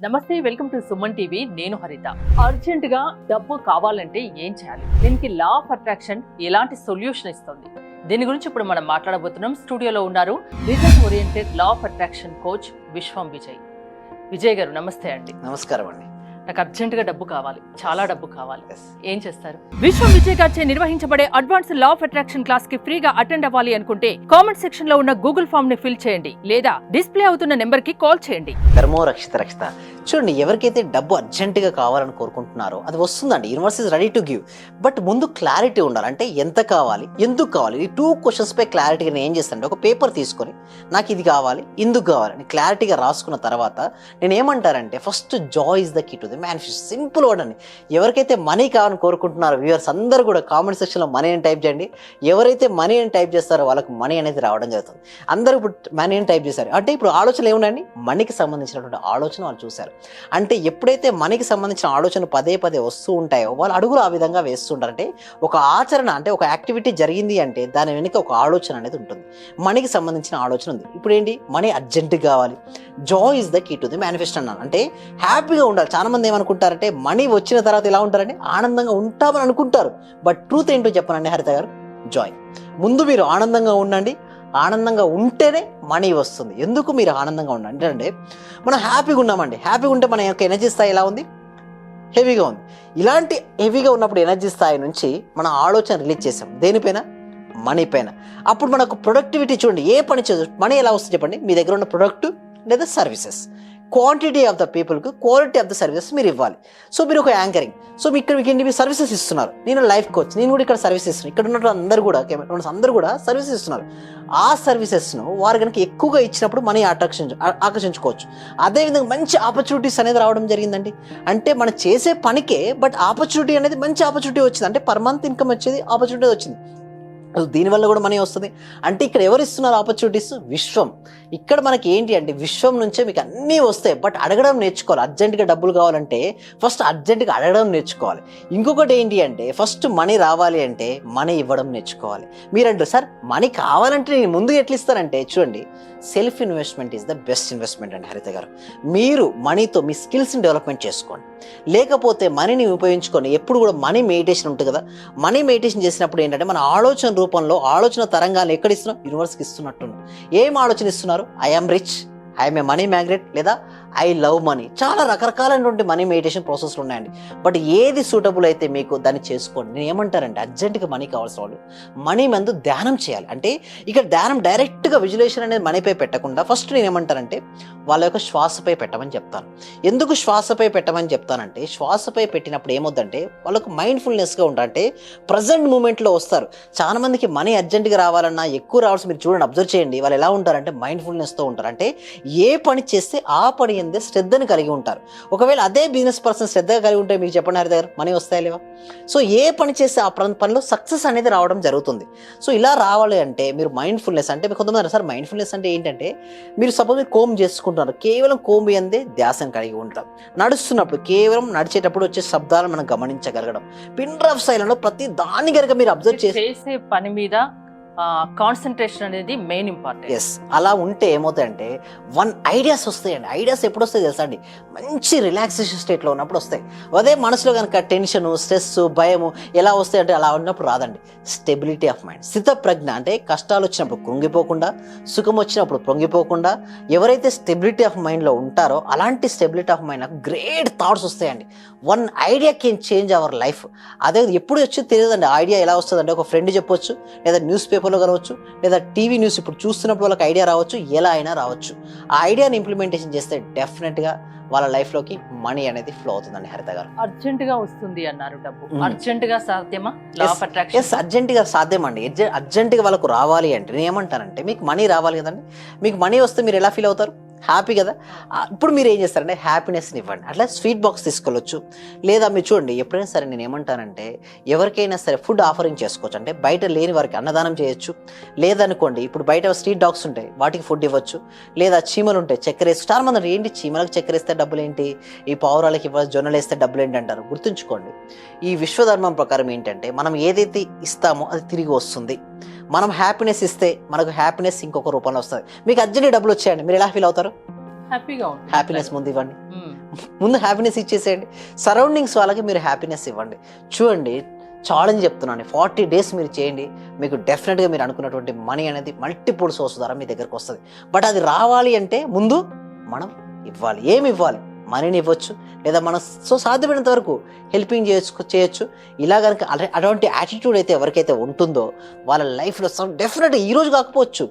నమస్తే, welcome to Suman TV. నేను హరిత. అర్జెంట్ గా డబ్బు కావాలంటే ఏం చేయాలి? దీనికి లా ఆఫ్ అట్రాక్షన్ ఎలాంటి సొల్యూషన్ ఇస్తుంది? దీని గురించి ఇప్పుడు మనం మాట్లాడబోతున్నాం. స్టూడియోలో ఉన్నారు result oriented law of attraction coach విశ్వం విజయ్. విజయ్ గారు నమస్తే అండి. నమస్కారం అండి. నాకు అర్జెంట్ గా డబ్బు కావాలి, చాలా డబ్బు కావాలి, ఏం చేస్తారు? విశ్వం విజయ్ గారిచే నిర్వహించబడే advance law of attraction class కి ఫ్రీగా అటెండ్ అవ్వాలి అనుకుంటే కామెంట్ సెక్షన్ లో ఉన్న గూగుల్ ఫామ్ ని ఫిల్ చేయండి, లేదా డిస్ప్లే అవుతున్న నెంబర్ కి కాల్ చేయండి. ధర్మో రక్షిత రక్షిత. చూడండి, ఎవరికైతే డబ్బు అర్జెంటుగా కావాలని కోరుకుంటున్నారో అది వస్తుందండి. Universe is ready to give. But ముందు క్లారిటీ ఉండాలి. అంటే ఎంత కావాలి, ఎందుకు కావాలి, ఈ 2 క్వశ్చన్స్ పై క్లారిటీగా నేను ఏం చేస్తానంటే ఒక పేపర్ తీసుకొని నాకు ఇది కావాలి, ఎందుకు కావాలి అని క్లారిటీగా రాసుకున్న తర్వాత నేను ఏమంటారంటే first joy is the key to the manifest. Simple word అండి. ఎవరికైతే మనీ కావాలని కోరుకుంటున్నారో వ్యూవర్స్ అందరూ కూడా కామెంట్ సెక్షన్లో మనీ అని టైప్ చేయండి. ఎవరైతే మనీ అని టైప్ చేస్తారో వాళ్ళకి మనీ అనేది రావడం జరుగుతుంది. అందరూ ఇప్పుడు మనీ అని టైప్ చేశారు అంటే ఇప్పుడు ఆలోచనలు ఏమున్నాయండి? మనీకి సంబంధించినటువంటి ఆలోచన వాళ్ళు చూశారు. అంటే ఎప్పుడైతే మనీకి సంబంధించిన ఆలోచనలు పదే పదే వస్తూ ఉంటాయో వాళ్ళు అడుగులు ఆ విధంగా వేస్తుంటారు. అంటే ఒక ఆచరణ, అంటే ఒక యాక్టివిటీ జరిగింది అంటే దాని వెనుక ఒక ఆలోచన అనేది ఉంటుంది. మనీకి సంబంధించిన ఆలోచన ఉంది. ఇప్పుడు ఏంటి? మనీ అర్జెంట్ కావాలి. Joy is the key to the manifest అన్నాను. అంటే హ్యాపీగా ఉండాలి. చాలా మంది ఏమనుకుంటారంటే మనీ వచ్చిన తర్వాత ఎలా ఉంటారంటే ఆనందంగా ఉంటామని అనుకుంటారు. బట్ ట్రూత్ ఏంటో చెప్పనండి హరిత గారు. జాయ్. ముందు మీరు ఆనందంగా ఉండండి. ఆనందంగా ఉంటేనే మనీ వస్తుంది. ఎందుకు మీరు ఆనందంగా ఉండండి అంటే మనం హ్యాపీగా ఉన్నామండి. హ్యాపీగా ఉంటే మన యొక్క ఎనర్జీ స్థాయి ఎలా ఉంది? హెవీగా ఉంది. ఇలాంటి హెవీగా ఉన్నప్పుడు ఎనర్జీ స్థాయి నుంచి మన ఆలోచన రిలీజ్ చేసాం దేనిపైన? మనీ పైన. అప్పుడు మనకు ప్రొడక్టివిటీ చూడండి. ఏ పని చేసు మనీ ఎలా వస్తుంది చెప్పండి? మీ దగ్గర ఉన్న ప్రొడక్ట్ లేదా సర్వీసెస్, క్వాంటిటీ ఆఫ్ ద పీపుల్కి క్వాలిటీ ఆఫ్ ద సర్వీసెస్ మీరు ఇవ్వాలి. సో మీరు ఒక యాంకరింగ్, సో మీకు మీ సర్వీసెస్ ఇస్తున్నారు. నేను లైఫ్ కోచ్, నేను కూడా ఇక్కడ సర్వీస్ ఇస్తున్నాను. ఇక్కడ ఉన్న అందరూ కూడా సర్వీసెస్ ఇస్తున్నారు. ఆ సర్వీసెస్ను వారు కనుక ఎక్కువగా ఇచ్చినప్పుడు మనీ ఆకర్షించుకోవచ్చు. అదేవిధంగా మంచి ఆపర్చునిటీస్ అనేది రావడం జరిగిందండి. అంటే మనం చేసే పనికే బట్ ఆపర్చునిటీ అనేది మంచి ఆపర్చునిటీ వచ్చింది. అంటే పర్ మంత్ ఇన్కమ్ వచ్చేది, ఆపర్చునిటీ వచ్చింది. దీనివల్ల కూడా మనీ వస్తుంది. అంటే ఇక్కడ ఎవరు ఇస్తున్నారు ఆపర్చునిటీస్? విశ్వం. ఇక్కడ మనకి ఏంటి అంటే విశ్వం నుంచే మీకు అన్నీ వస్తాయి. బట్ అడగడం నేర్చుకోవాలి. అర్జెంటుగా డబ్బులు కావాలంటే ఫస్ట్ అర్జెంటుగా అడగడం నేర్చుకోవాలి. ఇంకొకటి ఏంటి అంటే ఫస్ట్ మనీ రావాలి అంటే మనీ ఇవ్వడం నేర్చుకోవాలి. మీరంటారు సార్ మనీ కావాలంటే నేను ముందు ఎట్లా ఇస్తానంటే చూడండి, self investment is the best investment అండి హరిత గారు. మీరు మనీతో మీ స్కిల్స్ని డెవలప్మెంట్ చేసుకోండి. లేకపోతే మనీని ఉపయోగించుకొని ఎప్పుడు కూడా మనీ మెడిటేషన్ ఉంటుంది కదా. మనీ మెడిటేషన్ చేసినప్పుడు ఏంటంటే మన ఆలోచన రూపంలో ఆలోచన తరంగాలు ఎక్కడ ఇస్తున్నాం? యూనివర్స్కి ఇస్తున్నట్టున్నాం. ఏం ఆలోచన ఇస్తున్నారు? I am rich, I'm a money magnet, లేదా ఐ లవ్ మనీ. చాలా రకరకాలైనటువంటి మనీ మెడిటేషన్ ప్రాసెస్లు ఉన్నాయండి. బట్ ఏది సూటబుల్ అయితే మీకు దాన్ని చేసుకోండి. నేను ఏమంటారంటే అర్జెంటుగా మనీ కావాల్సిన వాళ్ళు మనీ మందు ధ్యానం చేయాలి. అంటే ఇక్కడ ధ్యానం డైరెక్ట్గా విజువలైజేషన్ అనేది మనీపై పెట్టకుండా ఫస్ట్ నేను ఏమంటానంటే వాళ్ళ యొక్క శ్వాసపై పెట్టమని చెప్తాను. ఎందుకు శ్వాసపై పెట్టమని చెప్తానంటే శ్వాసపై పెట్టినప్పుడు ఏమవుతుందంటే వాళ్ళకు మైండ్ఫుల్నెస్గా ఉంటారంటే ప్రజెంట్ మూమెంట్లో వస్తారు. చాలా మందికి మనీ అర్జెంటుగా రావాలన్నా ఎక్కువ రావాల్సి మీరు చూడండి, అబ్జర్వ్ చేయండి. వాళ్ళు ఎలా ఉంటారంటే మైండ్ఫుల్నెస్తో ఉంటారు. అంటే ఏ పని చేస్తే ఆ పని అందే శ్రద్ధను కలిగి ఉంటారు. ఒకవేళ అదే బిజినెస్ పర్సన్ శ్రద్ధగా కలిగి ఉంటే మీకు చెప్పండి హరి దగ్గర మనీ వస్తాయి లేవా? సో ఏ పని చేస్తే ఆ పనిలో సక్సెస్ అనేది రావడం జరుగుతుంది. సో ఇలా రావాలి అంటే మీరు మైండ్ఫుల్నెస్, అంటే కొంతమంది సార్ మైండ్ఫుల్నెస్ అంటే ఏంటంటే మీరు సపోజ్ మీరు కోమ్ చేసుకుంటున్నారు, కేవలం కోమ్ అందే ధ్యాసను కలిగి ఉంటాం. నడుస్తున్నప్పుడు కేవలం నడిచేటప్పుడు వచ్చే శబ్దాలను మనం గమనించగలగడం. పిన్ డ్రాప్ శైలిలో ప్రతి దాన్ని కనుక మీరు అబ్జర్వ్ చేసే పని మీద కాన్సన్ట్రేషన్ అనేది మెయిన్ ఇంపార్టెంట్. ఎస్, అలా ఉంటే ఏమవుతాయంటే ఐడియాస్ వస్తాయండి. ఐడియాస్ ఎప్పుడు వస్తాయి తెలుసా అండి? మంచి రిలాక్సేషన్ స్టేట్లో ఉన్నప్పుడు వస్తాయి. అదే మనసులో కనుక టెన్షన్, స్ట్రెస్, భయము ఎలా వస్తాయంటే అలా ఉన్నప్పుడు రాదండి. స్టెబిలిటీ ఆఫ్ మైండ్, స్థిత ప్రజ్ఞ, అంటే కష్టాలు వచ్చినప్పుడు కృంగిపోకుండా, సుఖం వచ్చినప్పుడు పొంగిపోకుండా ఎవరైతే స్టెబిలిటీ ఆఫ్ మైండ్లో ఉంటారో అలాంటి stability of mind great thoughts వస్తాయండి. Idea can change our life. అదే ఎప్పుడు వచ్చి తెలియదండి. ఐడియా ఎలా వస్తుందంటే ఒక ఫ్రెండ్ చెప్పొచ్చు, లేదా న్యూస్ పేపర్లో కలవచ్చు, లేదా టీవీ న్యూస్ ఇప్పుడు చూస్తున్నప్పుడు వాళ్ళకి ఐడియా రావచ్చు, ఎలా అయినా రావచ్చు. ఆ ఐడియాని ఇంప్లిమెంటేషన్ చేస్తే డెఫినెట్గా వాళ్ళ లైఫ్లోకి మనీ అనేది ఫ్లో అవుతుందండి హరిత గారు. అర్జెంటుగా వస్తుంది అన్నారు డబ్బు. అర్జెంటుగా సాధ్యమా? Law of attraction. ఎస్, అర్జెంటుగా సాధ్యమండి. అర్జెంటుగా వాళ్ళకు రావాలి అంటే నేను ఏమంటానంటే మీకు మనీ రావాలి కదండి. మీకు మనీ వస్తే మీరు ఎలా ఫీల్ అవుతారు? హ్యాపీ కదా. ఇప్పుడు మీరు ఏం చేస్తారంటే హ్యాపీనెస్ని ఇవ్వండి. అట్లా స్వీట్ బాక్స్ తీసుకెళ్ళొచ్చు. లేదా మీరు చూడండి, ఎప్పుడైనా సరే నేను ఏమంటానంటే ఎవరికైనా సరే ఫుడ్ ఆఫరింగ్ చేసుకోవచ్చు. అంటే బయట లేని వారికి అన్నదానం చేయొచ్చు. లేదనుకోండి ఇప్పుడు బయట స్ట్రీట్ డాగ్స్ ఉంటాయి, వాటికి ఫుడ్ ఇవ్వచ్చు. లేదా చీమలు ఉంటాయి, చక్కెర వేసి. చాలా మంది ఏంటి చీమలకు చక్కెర వేస్తే డబ్బులు ఏంటి, ఈ పావురాలకి జొన్నలు వేస్తే డబ్బులు ఏంటి అంటారు. గుర్తుంచుకోండి, ఈ విశ్వధర్మం ప్రకారం ఏంటంటే మనం ఏదైతే ఇస్తామో అది తిరిగి వస్తుంది. మనం హ్యాపీనెస్ ఇస్తే మనకు హ్యాపీనెస్ ఇంకొక రూపంలో వస్తుంది. మీకు అర్జెంట్ డబ్బులు వచ్చాయండి, మీరు ఎలా ఫీల్ అవుతారు? హ్యాపీగా ఉంటుంది. హ్యాపీనెస్ ముందు ఇవ్వండి. ముందు హ్యాపీనెస్ ఇచ్చేసేయండి. సరౌండింగ్స్ వాళ్ళకి మీరు హ్యాపీనెస్ ఇవ్వండి. చూడండి, ఛాలెంజ్ చెప్తున్నాను, 40 days మీరు చేయండి, మీకు డెఫినెట్గా మీరు అనుకున్నటువంటి మనీ అనేది మల్టిపుల్ సోర్స్ ద్వారా మీ దగ్గరకు వస్తుంది. బట్ అది రావాలి అంటే ముందు మనం ఇవ్వాలి. ఏమి ఇవ్వాలి? మనీని ఇవ్వచ్చు, లేదా మనం సాధ్యమైనంత వరకు హెల్పింగ్ చేయొచ్చు. ఇలా కనుక అటువంటి యాటిట్యూడ్ అయితే ఎవరికైతే ఉంటుందో వాళ్ళ లైఫ్లో డెఫినెట్గా ఈరోజు కాకపోవచ్చు,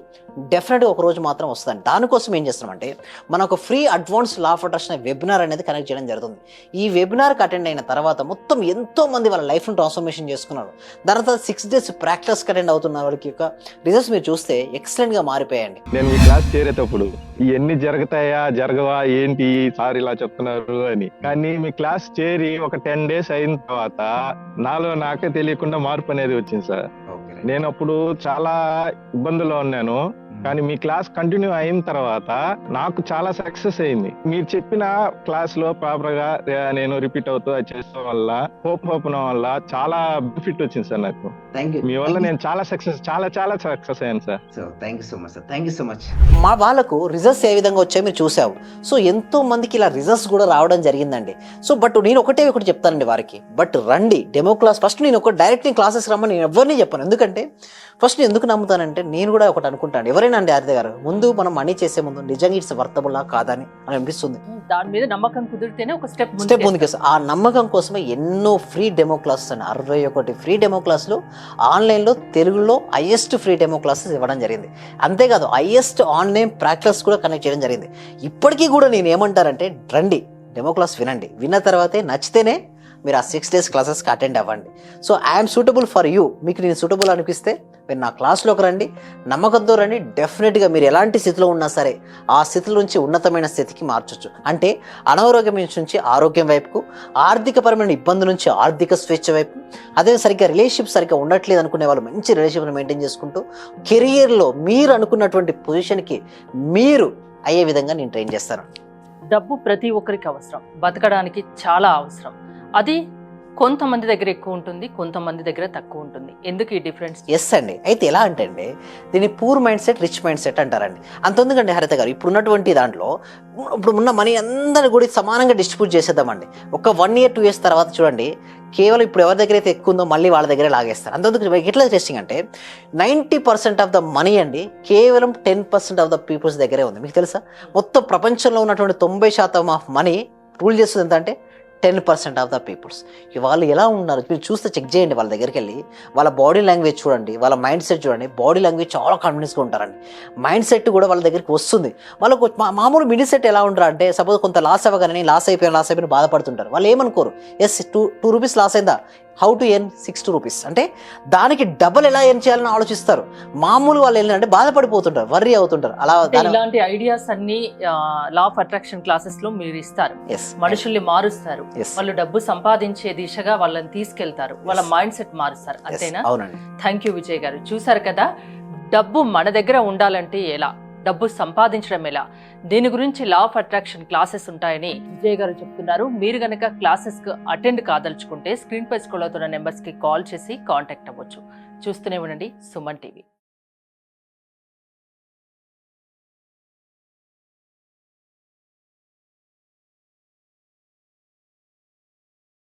డెఫినెట్గా ఒక రోజు మాత్రం వస్తుందండి. దానికోసం ఏం చేస్తున్నామంటే మనం ఒక free advance law of attraction webinar అనేది కనెక్ట్ చేయడం జరుగుతుంది. ఈ వెబినార్కి అటెండ్ అయిన తర్వాత మొత్తం ఎంతోమంది వాళ్ళ లైఫ్ను ట్రాన్స్ఫర్మేషన్ చేసుకున్నారు. దాని తర్వాత 6 days ప్రాక్టీస్కి అటెండ్ అవుతున్న వాళ్ళకి యొక్క రిజల్ట్స్ మీరు చూస్తే ఎక్సలెంట్గా మారిపోయాయండి. నేను ఈ క్లాస్ చేరేటప్పుడు ఇవన్నీ జరుగుతాయా జరగవా ఏంటి సార్ ఇలా చెప్తున్నారు అని, కానీ మీ క్లాస్ చేరి ఒక 10 days అయిన తర్వాత నాలో నాకే తెలియకుండా మార్పు అనేది వచ్చింది సార్. నేను అప్పుడు చాలా ఇబ్బందుల్లో ఉన్నాను, కానీ మీ క్లాస్ కంటిన్యూ అయిన తర్వాత నాకు చాలా సక్సెస్ అయింది. మీరు చెప్పిన క్లాస్ లో ప్రాపర్ గా నేను రిపీట్ అవుతూ అది చేసడం వల్ల హోప్ వల్ల చాలా బెనిఫిట్ వచ్చింది సార్ నాకు. మీ వల్ల నేను చాలా సక్సెస్ అయ్యాను sir. Thank you so much. మా వాళ్ళకు రిజల్ట్స్ ఏ విధంగా వచ్చాయో మీరు చూసావు. సో ఎంతో మందికి ఇలా రిజల్ట్స్ కూడా రావడం జరిగిందండి. సో బట్ నేను ఒకటి చెప్తానండి వారికి, బట్ రండి డెమో క్లాస్. ఫస్ట్ నేను డైరెక్ట్ క్లాసెస్ రమ్మని నేను ఎవరిని చెప్పాను. ఎందుకంటే ఫస్ట్ నేను ఎందుకు నమ్ముతానంటే నేను కూడా ఒకటి అనుకుంటాను, ఎవరైనా అండి హరిత గారు, ముందు మనం మనీ చేసే ముందు నిజంగా ఇట్స్ వర్తబుల్లా కాదని అని అనిపిస్తుంది. దాని మీద నమ్మకం కుదిరితేనే ఒక స్టెప్ ముందుకు. ఆ నమ్మకం కోసమే ఎన్నో ఫ్రీ డెమో క్లాసెస్ అండి, 61 ఫ్రీ డెమో క్లాసులు ఆన్లైన్లో తెలుగులో హైయెస్ట్ ఫ్రీ డెమో క్లాసెస్ ఇవ్వడం జరిగింది. అంతేకాదు హైయెస్ట్ ఆన్లైన్ ప్రాక్టీస్ కూడా కనెక్ట్ చేయడం జరిగింది. ఇప్పటికీ కూడా నేను ఏమంటారంటే రండి డెమో క్లాస్ వినండి, విన్న తర్వాతే నచ్చితేనే మీరు ఆ 6 days క్లాసెస్కి అటెండ్ అవ్వండి. So I'm suitable for you. మీకు నేను సూటబుల్ అనిపిస్తే మీరు నా క్లాస్లోకి రండి, నమ్మకంతో రండి. డెఫినెట్గా మీరు ఎలాంటి స్థితిలో ఉన్నా సరే ఆ స్థితి నుంచి ఉన్నతమైన స్థితికి మార్చొచ్చు. అంటే అనారోగ్యం నుంచి ఆరోగ్యం వైపుకు, ఆర్థికపరమైన ఇబ్బంది నుంచి ఆర్థిక స్వేచ్ఛ వైపు, అదే సరిగ్గా రిలేషన్షిప్ సరిగ్గా ఉండట్లేదు అనుకునే వాళ్ళు మంచి రిలేషన్షిప్ని మెయింటైన్ చేసుకుంటూ కెరియర్లో మీరు అనుకున్నటువంటి పొజిషన్కి మీరు అయ్యే విధంగా నేను ట్రైన్ చేస్తాను. డబ్బు ప్రతి ఒక్కరికి అవసరం, బతకడానికి చాలా అవసరం. అది కొంతమంది దగ్గర ఎక్కువ ఉంటుంది, కొంతమంది దగ్గర తక్కువ ఉంటుంది. ఎందుకు ఈ డిఫరెన్స్? ఎస్ అండి. అయితే ఎలా అంటే అండి, దీన్ని poor mind set, rich mind set అంటారండి. అంతెందుకండి హరిత గారు, ఇప్పుడు ఉన్నటువంటి దాంట్లో ఇప్పుడు ఉన్న మనీ అందరిని కూడా సమానంగా డిస్ట్రిబ్యూట్ చేసేద్దామండి. ఒక 1 year 2 years తర్వాత చూడండి, కేవలం ఇప్పుడు ఎవరి దగ్గర అయితే ఎక్కువ ఉందో మళ్ళీ వాళ్ళ దగ్గరే లాగేస్తారు. అంతెందుకు ఎట్లా టెస్టింగ్ అంటే 90% ఆఫ్ ద మనీ అండి కేవలం 10% ఆఫ్ ద పీపుల్స్ దగ్గరే ఉంది. మీకు తెలుసా? మొత్తం ప్రపంచంలో ఉన్నటువంటి 90% ఆఫ్ మనీ రూల్ చేస్తుంది ఎంత అంటే 10% ఆఫ్ ద పీపుల్స్. వాళ్ళు ఎలా ఉన్నారు మీరు చూస్తే చెక్ చేయండి. వాళ్ళ దగ్గరికి వెళ్ళి వాళ్ళ బాడీ లాంగ్వేజ్ చూడండి, వాళ్ళ మైండ్ సెట్ చూడండి. బాడీ లాంగ్వేజ్ చాలా కాన్ఫిడెన్స్గా ఉంటారండి. మైండ్ సెట్ కూడా వాళ్ళ దగ్గరికి వస్తుంది. వాళ్ళకు మామూలు మిడిల్ సెట్ ఎలా ఉంటారు అంటే, సపోజ్ కొంత లాస్ అవ్వగానే లాస్ అయిపోయిన బాధపడుతుంటారు. వాళ్ళు ఏమనుకోరు, ఎస్ 2 rupees లాస్ అయిందా, హౌ టు ఎర్న్ 60 rupees, అంటే దానికి డబుల్ ఎలా ఎర్న్ చేయాలని ఆలోచిస్తారు. మామూలు వాళ్ళు ఏంటంటే బాధపడిపోతుంటారు, వర్రీ అవుతుంటారు. అలా ఇలాంటి ఐడియాస్ అన్ని లా ఆఫ్ అట్రాక్షన్ క్లాసెస్ లో మీరు ఇస్తారు. మనుషుల్ని మారుస్తారు, వాళ్ళు డబ్బు సంపాదించే దిశగా వాళ్ళని తీసుకెళ్తారు, వాళ్ళ మైండ్ సెట్ మారుస్తారు. అంతేనా? అవునండి. థ్యాంక్ యూ విజయ్ గారు. చూసారు కదా, డబ్బు మన దగ్గర ఉండాలంటే ఎలా, డబ్బు సంపాదించడం ఎలా, దీని గురించి లా ఆఫ్ అట్రాక్షన్ క్లాసెస్ ఉంటాయని విజయ్ గారు చెప్తున్నారు. మీరు గనక క్లాసెస్ కు అటెండ్ కాదలుచుకుంటే స్క్రీన్ పై స్క్రోల్ అవుతున్న నెంబర్స్ కి కాల్ చేసి కాంటాక్ట్ అవ్వచ్చు. చూస్తూనే ఉండండి సుమన్ టీవీ.